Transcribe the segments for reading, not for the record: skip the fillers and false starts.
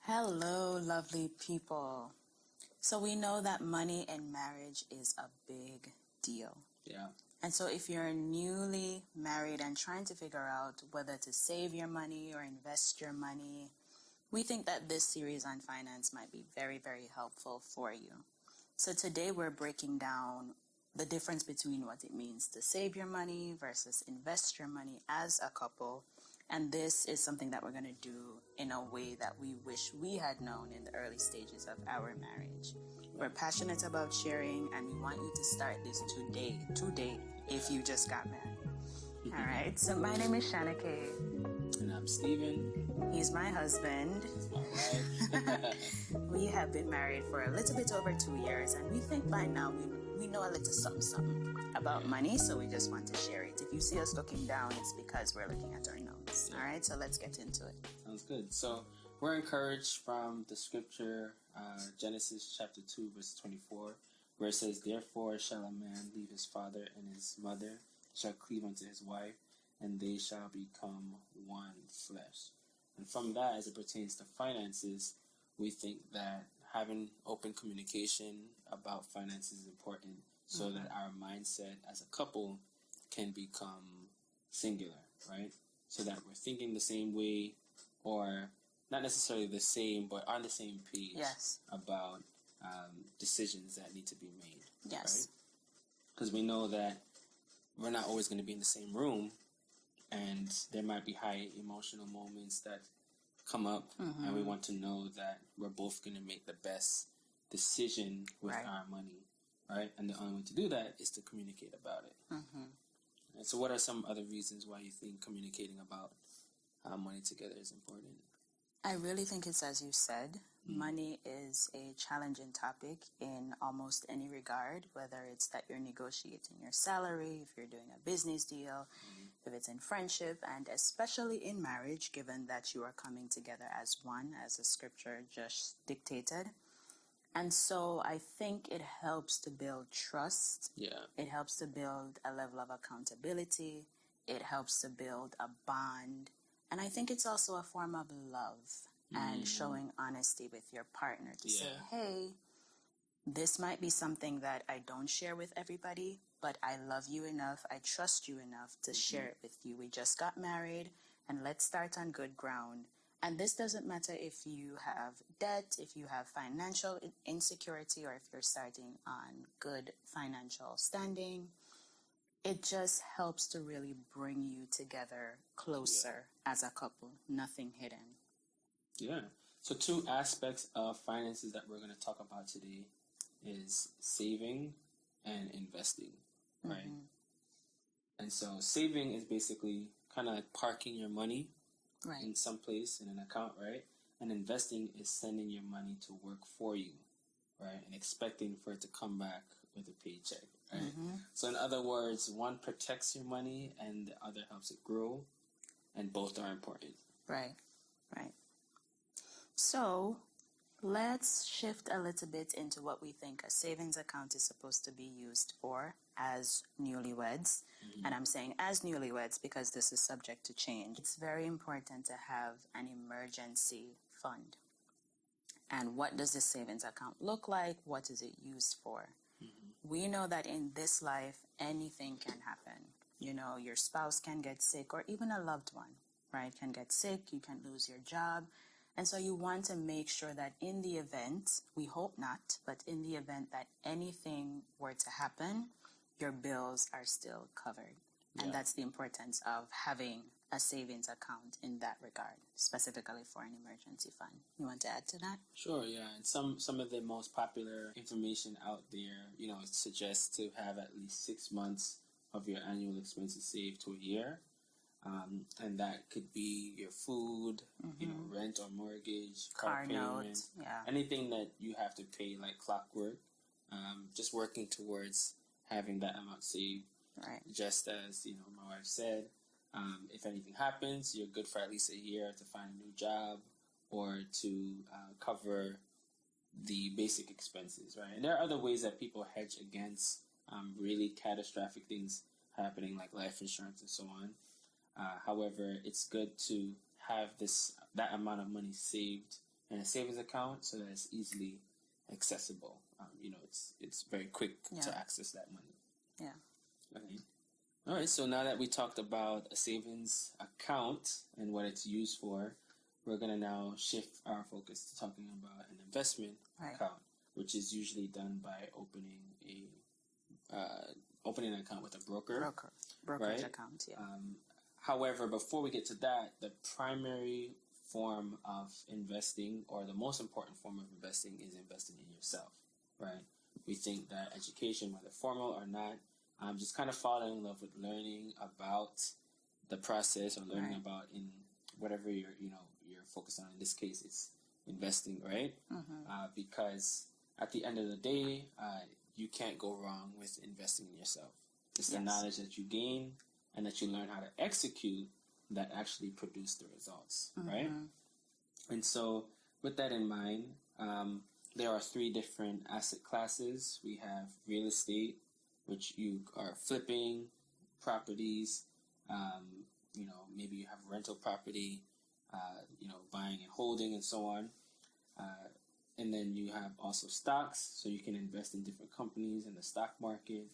Hello, lovely people. So we know that money in marriage is a big deal. Yeah. And so if you're newly married and trying to figure out whether to save your money or invest your money, we think that this series on finance might be very, very helpful for you. So today we're breaking down the difference between what it means to save your money versus invest your money as a couple. And this is something that we're going to do in a way that we wish we had known in the early stages of our marriage. We're passionate about sharing, and we want you to start this today, if you just got married. All right, so my name is Shanna-Kay. And I'm Steven. He's my husband. That's my wife. We have been married for a little bit over 2 years, and we think by now we know a little something about money, so we just want to share it. If you see us looking down, it's because we're looking at our notes. All right, so let's get into it. Sounds good. So we're encouraged from the scripture, Genesis chapter 2, verse 24, where it says, "Therefore shall a man leave his father and his mother, shall cleave unto his wife, and they shall become one flesh." And from that, as it pertains to finances, we think that having open communication about finances is important so that our mindset as a couple can become singular, right? So that we're thinking the same way, or not necessarily the same, but on the same page about decisions that need to be made. Yes. Right? Because we know that we're not always going to be in the same room, and there might be high emotional moments that come up, and we want to know that we're both going to make the best decision with our money, right? And the only way to do that is to communicate about it. And so what are some other reasons why you think communicating about money together is important? I really think it's as you said. Money is a challenging topic in almost any regard, whether it's that you're negotiating your salary, if you're doing a business deal, if it's in friendship, and especially in marriage, given that you are coming together as one, as the scripture just dictated. And so I think it helps to build trust. Yeah. It helps to build a level of accountability. It helps to build a bond. And I think it's also a form of love and showing honesty with your partner to say, hey, this might be something that I don't share with everybody, but I love you enough, I trust you enough to share it with you. We just got married, and let's start on good ground. And this doesn't matter if you have debt, if you have financial insecurity, or if you're starting on good financial standing. It just helps to really bring you together closer as a couple, nothing hidden. Yeah. So 2 aspects of finances that we're going to talk about today is saving and investing, right? And so saving is basically kind of like parking your money in some place in an account, right? And investing is sending your money to work for you, right? And expecting for it to come back with a paycheck, right? So in other words, one protects your money and the other helps it grow, and both are important. Right. So let's shift a little bit into what we think a savings account is supposed to be used for as newlyweds. And I'm saying as newlyweds because this is subject to change. It's very important to have an emergency fund. And what does this savings account look like? What is it used for? We know that in this life, anything can happen. You know, your spouse can get sick, or even a loved one, right, can get sick. You can lose your job. And so you want to make sure that in the event, we hope not, but in the event that anything were to happen, your bills are still covered. And that's the importance of having a savings account in that regard, specifically for an emergency fund. You want to add to that? Sure, yeah. And some of the most popular information out there, suggests to have at least 6 months of your annual expenses saved to a year. And that could be your food, rent or mortgage, car payment, anything that you have to pay like clockwork. Just working towards having that amount saved. Right. Just as, my wife said, if anything happens, you're good for at least a year to find a new job or to cover the basic expenses, right? And there are other ways that people hedge against really catastrophic things happening, like life insurance and so on. However, it's good to have that amount of money saved and a savings account so that it's easily accessible. It's very quick to access that money. Yeah. Okay. All right. So now that we talked about a savings account and what it's used for, we're going to now shift our focus to talking about an investment account, which is usually done by opening an account with a brokerage account. Yeah. However, before we get to that, the primary form of investing, or the most important form of investing, is investing in yourself, right? We think that education, whether formal or not, just kind of falling in love with learning about the process, or learning about in whatever you're focused on. In this case, it's investing, right? Because at the end of the day, you can't go wrong with investing in yourself. It's the knowledge that you gain and that you learn how to execute that actually produce the results, right? And so with that in mind, there are 3 different asset classes. We have real estate, which you are flipping properties. Maybe you have rental property, buying and holding and so on. And then you have also stocks, so you can invest in different companies in the stock market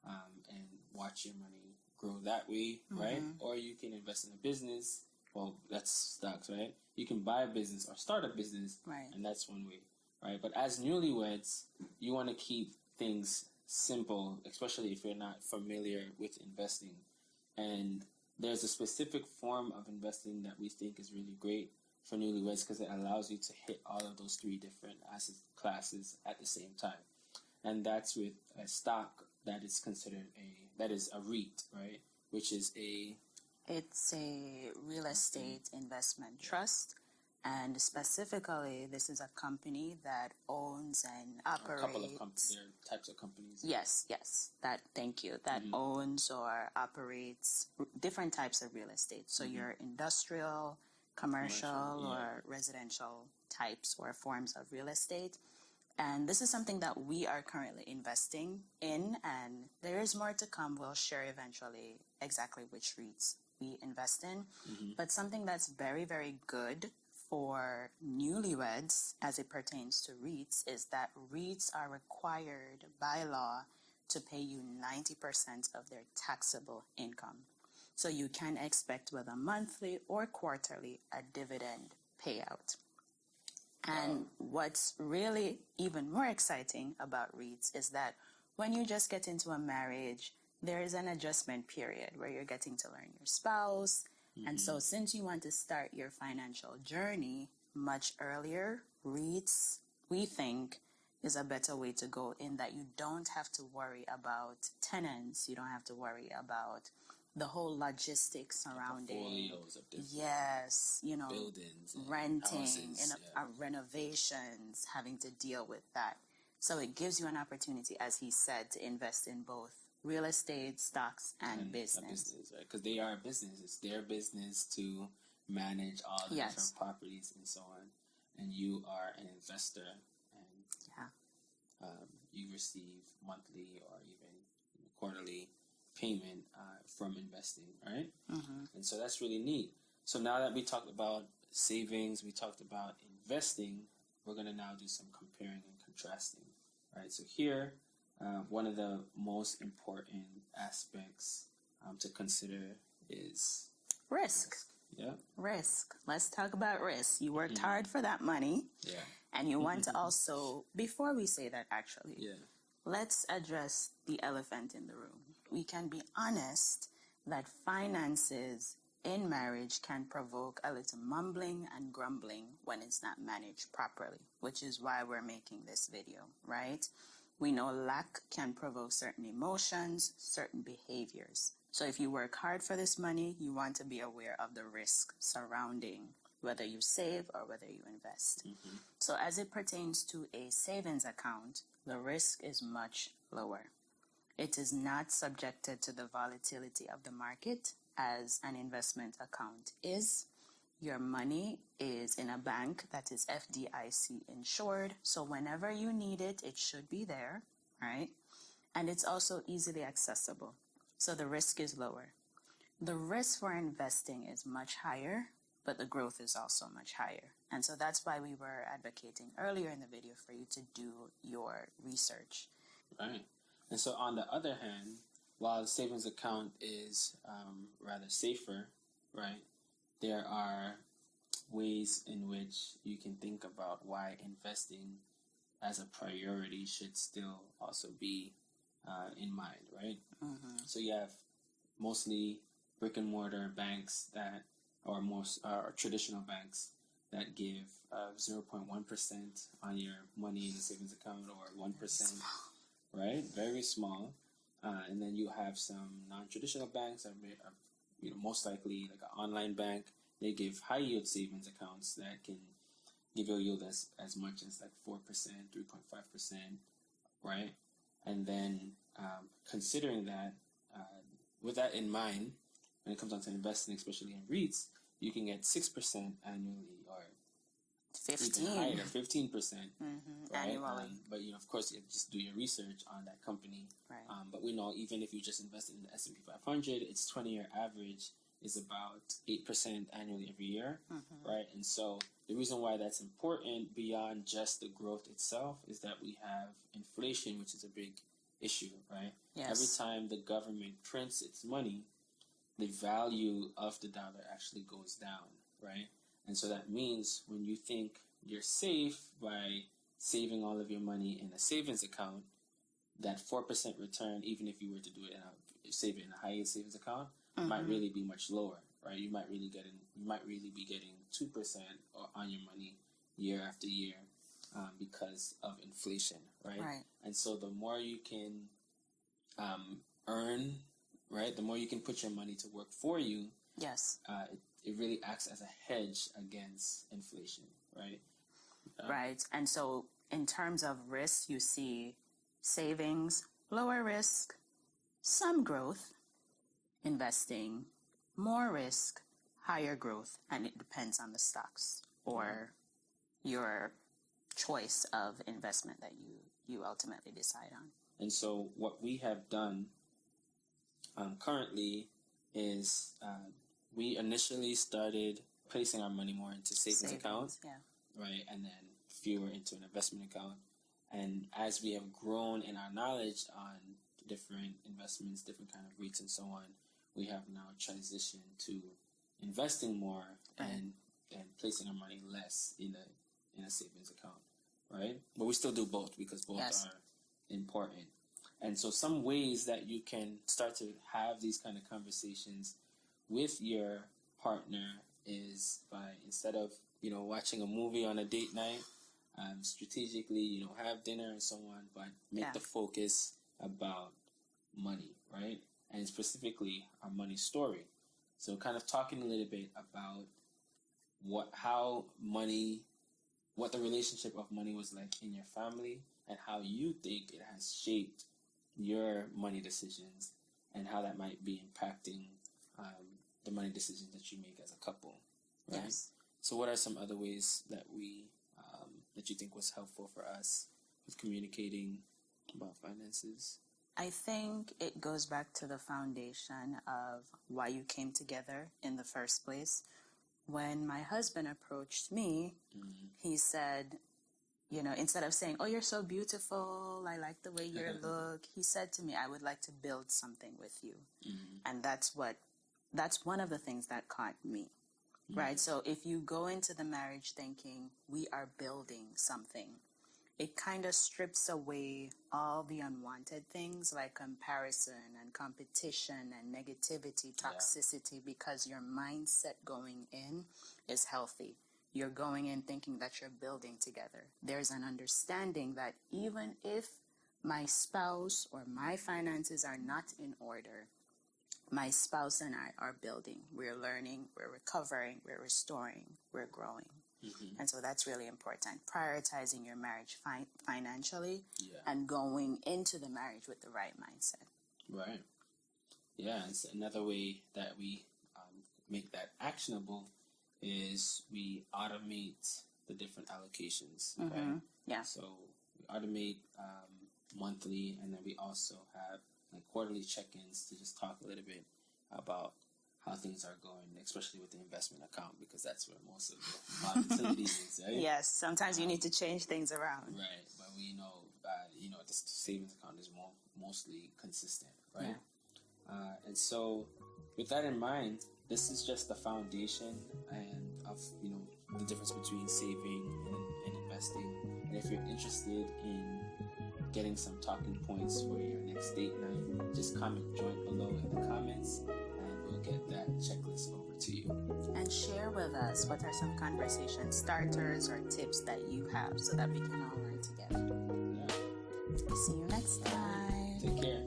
and watch your money grow that way, right? Or you can invest in a business. Well, that's stocks, right? You can buy a business or start a business, and that's one way, right? But as newlyweds, you want to keep things simple, especially if you're not familiar with investing. And there's a specific form of investing that we think is really great for newlyweds because it allows you to hit all of those 3 different asset classes at the same time. And that's with a stock that is considered a REIT, right? Which is It's a real estate investment trust. And specifically, this is a company that owns and operates... A couple of there are types of companies. Yes. Thank you. That owns or operates different types of real estate. So your industrial, commercial or residential types or forms of real estate. And this is something that we are currently investing in, and there is more to come. We'll share eventually exactly which REITs we invest in. But something that's very, very good for newlyweds as it pertains to REITs is that REITs are required by law to pay you 90% of their taxable income. So you can expect whether monthly or quarterly a dividend payout. And what's really even more exciting about REITs is that when you just get into a marriage, there is an adjustment period where you're getting to learn your spouse. And so since you want to start your financial journey much earlier, REITs, we think, is a better way to go in that you don't have to worry about tenants. You don't have to worry about the whole logistics surrounding portfolios of different buildings, renting, houses, renovations, having to deal with that. So it gives you an opportunity, as he said, to invest in both real estate, stocks, and business. Right? Because they are a business. It's their business to manage all the different properties and so on. And you are an investor, and you receive monthly or even quarterly payment from investing, right? And so that's really neat. So now that we talked about savings, we talked about investing, we're going to now do some comparing and contrasting, right? So here, one of the most important aspects to consider is risk. Risk. Let's talk about risk. You worked hard for that money. And you want to also, before we say that actually, let's address the elephant in the room. We can be honest that finances in marriage can provoke a little mumbling and grumbling when it's not managed properly, which is why we're making this video, right? We know lack can provoke certain emotions, certain behaviors. So if you work hard for this money, you want to be aware of the risk surrounding whether you save or whether you invest. So as it pertains to a savings account, the risk is much lower. It is not subjected to the volatility of the market as an investment account is. Your money is in a bank that is FDIC insured, so whenever you need it, it should be there, right? And it's also easily accessible, so the risk is lower. The risk for investing is much higher, but the growth is also much higher. And so that's why we were advocating earlier in the video for you to do your research. Right. And so on the other hand, while the savings account is rather safer, right, there are ways in which you can think about why investing as a priority should still also be in mind, right? Mm-hmm. So you have mostly brick and mortar banks that are most traditional banks that give 0.1% on your money in a savings account, or 1%, right? Very small. And then you have some non-traditional banks that are most likely like an online bank. They give high yield savings accounts that can give you a yield as much as like 4%, 3.5%, right? And then considering that, with that in mind, when it comes down to investing, especially in REITs, you can get 6% annually, or 15. even higher, 15%, right? Annually. But of course, you have to just do your research on that company. Right. But we know even if you just invested in the S&P 500, its 20-year average is about 8% annually every year, right? And so the reason why that's important beyond just the growth itself is that we have inflation, which is a big issue, right? Yes. Every time the government prints its money, the value of the dollar actually goes down, right? And so that means when you think you're safe by saving all of your money in a savings account, that 4% return, even if you were to do it save it in a high yield savings account, might really be much lower, right? You might really be getting 2% on your money year after year because of inflation, right? Right. And so the more you can earn, right, the more you can put your money to work for you. Yes. It really acts as a hedge against inflation, right? Right. And so in terms of risk, you see savings, lower risk, some growth, investing, more risk, higher growth, and it depends on the stocks or your choice of investment that you ultimately decide on. And so what we have done currently is we initially started placing our money more into savings accounts, right, and then fewer into an investment account. And as we have grown in our knowledge on different investments, different kind of REITs and so on, we have now transitioned to investing more and placing our money less in a savings account, right? But we still do both because both are important. And so some ways that you can start to have these kind of conversations with your partner is by, instead of watching a movie on a date night, strategically have dinner and so on, but make the focus about money, right? And specifically our money story. So kind of talking a little bit about what the relationship of money was like in your family, and how you think it has shaped your money decisions, and how that might be impacting the money decisions that you make as a couple, right? Yes. So what are some other ways that that you think was helpful for us with communicating about finances? I think it goes back to the foundation of why you came together in the first place. When my husband approached me, he said, instead of saying, "Oh, you're so beautiful, I like the way you look," he said to me, "I would like to build something with you." And that's one of the things that caught me, right? So if you go into the marriage thinking we are building something, it kind of strips away all the unwanted things like comparison and competition and negativity, toxicity, because your mindset going in is healthy. You're going in thinking that you're building together. There's an understanding that even if my spouse or my finances are not in order, my spouse and I are building. We're learning, we're recovering, we're restoring, we're growing. And so that's really important. Prioritizing your marriage financially and going into the marriage with the right mindset. Right. Yeah, it's another way that we make that actionable is we automate the different allocations, right? Yeah. So we automate monthly, and then we also have like quarterly check-ins to just talk a little bit about how things are going, especially with the investment account, because that's where most of the volatility is, right? Yes, sometimes you need to change things around. Right, but we know, the savings account is mostly consistent, right? Yeah. And so, with that in mind, this is just the foundation and of the difference between saving and investing. And if you're interested in getting some talking points for your next date night, just join below in the comments, and we'll get that checklist over to you. And share with us what are some conversation starters or tips that you have, so that we can all learn together. Yeah. See you next time. Take care.